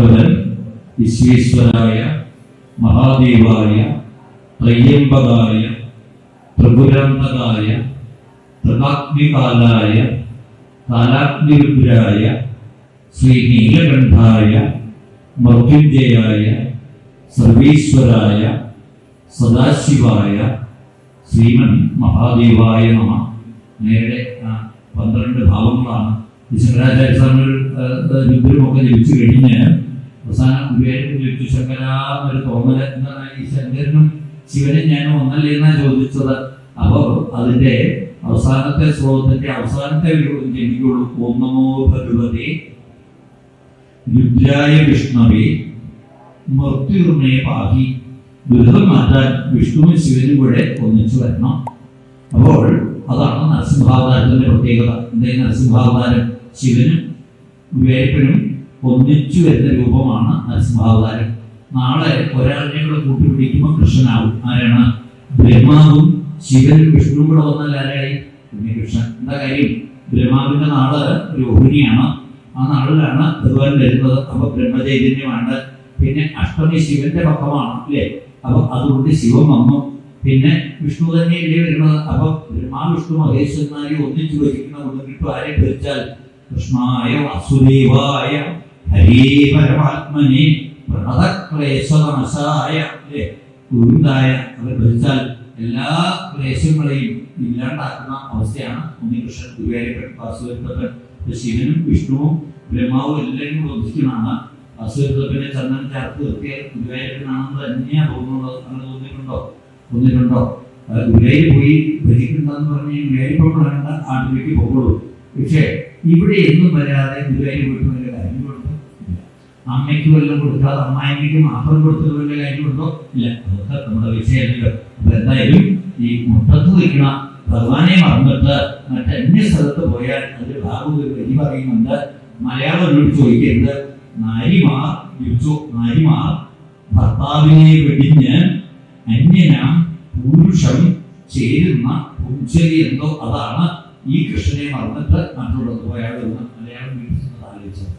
ഭഗവൻ വിശ്വേശ്വരായ മഹാദേവായ ത്രയംബകായ ത്രിപുരാന്തകായ ത്രികാഗ്നികാലായ കാലാഗ്നിരുദ്രായ ശ്രീ നീലകണ്ഠായ മൃത്യുഞ്ജയായ സർവീശ്വരായ സദാശിവായ ശ്രീമൻ മഹാദേവായ നമ. നേരെ 12 ഭാവങ്ങളാണ് ശങ്കരാചാര്യ സ്വാമികൾ രുദ്രമൊക്കെ ജപിച്ചു കഴിഞ്ഞ് അവസാനം ഗുരുവായൂർ ജപിച്ചു ശങ്കര എന്നൊരു തോന്നല്. എന്താണ് ഈ ശങ്കരനും ശിവനും ഞാനും ഒന്നല്ലേ എന്നാ ചോദിച്ചത്. അപ്പോൾ അതിന്റെ അവസാനത്തെ ശ്ലോകത്തിന്റെ അവസാനത്തെ ജപിക്കുള്ളൂ. ഓം നമോ ഭഗവതേ രുദ്രായ വിഷ്ണവേ മൃത്യുർമേ പാഹി. ദുരിതം മാറ്റാൻ വിഷ്ണുവും ശിവനും കൂടെ ഒന്നിച്ചു വരണം. അപ്പോൾ അതാണ് നരസിംഹാവതാരത്തിന്റെ പ്രത്യേകത. എന്താ നരസിംഹാവതാരം? ശിവനും ഗുരുവായൂരപ്പനും ഒന്നിച്ചു വരുന്ന രൂപമാണ് നരസിംഹാവതാരം. നാളെ ഒരാളിനെ കൂടെ കൂട്ടിപ്പിടിക്കുമ്പോൾ കൃഷ്ണനാവും. ആരാണ്? ബ്രഹ്മാവും ശിവനും വിഷ്ണുവും കൂടെ വന്നാൽ ആരായി? ഉണ്ണികൃഷ്ണൻ. എന്താ കാര്യം? ബ്രഹ്മാവിന്റെ നാള് രോഹിണിയാണ്. ആ നാളിലാണ് ഭഗവാൻ വരുന്നത്. അപ്പൊ ബ്രഹ്മചൈതന്യമാണ്. പിന്നെ അഷ്ടമി ശിവന്റെ പക്കമാണ് അല്ലേ? അപ്പൊ അതുകൊണ്ട് ശിവൻ വന്നു. പിന്നെ വിഷ്ണു തന്നെയല്ലേ വരുന്നത്. അപ്പൊ ബ്രഹ്മാ വിഷ്ണു മഹേശ്വരന്മാരെ ഒന്നിച്ചു വഹിക്കുന്ന ഒന്ന് കിട്ടും. ആരെ ഭരിച്ചാൽ? കൃഷ്ണായ വാസുദേവായ ഹരേ പരമാത്മനെ പ്രണതക്ലേശനാശായ അല്ലേ ഗോവിന്ദായ. അവർ ഭരിച്ചാൽ എല്ലാ ക്ലേശങ്ങളെയും ഇല്ലാണ്ടാക്കുന്ന അവസ്ഥയാണ് ഉണ്ണികൃഷ്ണൻ, ഗുരുവായൂരപ്പൻ, വാസുദേവൻ. ശിവനും വിഷ്ണുവും ബ്രഹ്മാവും എല്ലാവരും കൂടെ ഒന്നിക്കുന്നതാണ്. വാസുദേവനെ ചന്ദനം ചേർത്ത് നിർത്തിയാൽ ഗുരുവായൂരപ്പനാണെന്ന് തന്നെയാണ് തോന്നുന്നത്. അങ്ങനെ തോന്നിയിട്ടുണ്ടോ? ഗുരുവായൂർ പോയി ഭരിക്കണ്ടെന്ന് പറഞ്ഞ് ഗുരുവായൂരിപ്പോൾ വേണ്ട ആണ്ടിലേക്ക് പോകുള്ളൂ. പക്ഷേ ഇവിടെ എന്നും വരാതെ ഗുരുവായൂർ പോയിട്ട് വല്ല കാര്യം കൊടുത്തു? അമ്മയ്ക്ക് വല്ലതും കൊടുക്കാതെ അമ്മായിക്ക് മാത്രം കൊടുത്തത് വല്ല കാര്യം കൊടുത്തോ? ഇല്ല. അതൊക്കെ നമ്മുടെ വിഷയമല്ലോ. അപ്പൊ എന്തായാലും ഈ മുട്ടത്ത് വയ്ക്കണ ഭഗവാനെ മറന്നിട്ട് മറ്റന്യ സ്ഥലത്ത് പോയാൽ അതിൽ ഭാഗം ഒരു വരി പറയുന്നുണ്ട്. മലയാളം ചോദിക്കരുത്. നാരിമാർ ഭർത്താവിനെ വെടിഞ്ഞ് അന്യനാം പുരുഷം ചേരുന്ന പുഞ്ചരി എന്തോ അതാണ് ഈ കൃഷ്ണനെ മറന്നിട്ട് മറ്റുള്ളത് പോയാൽ മലയാളം ആലോചിച്ചത്.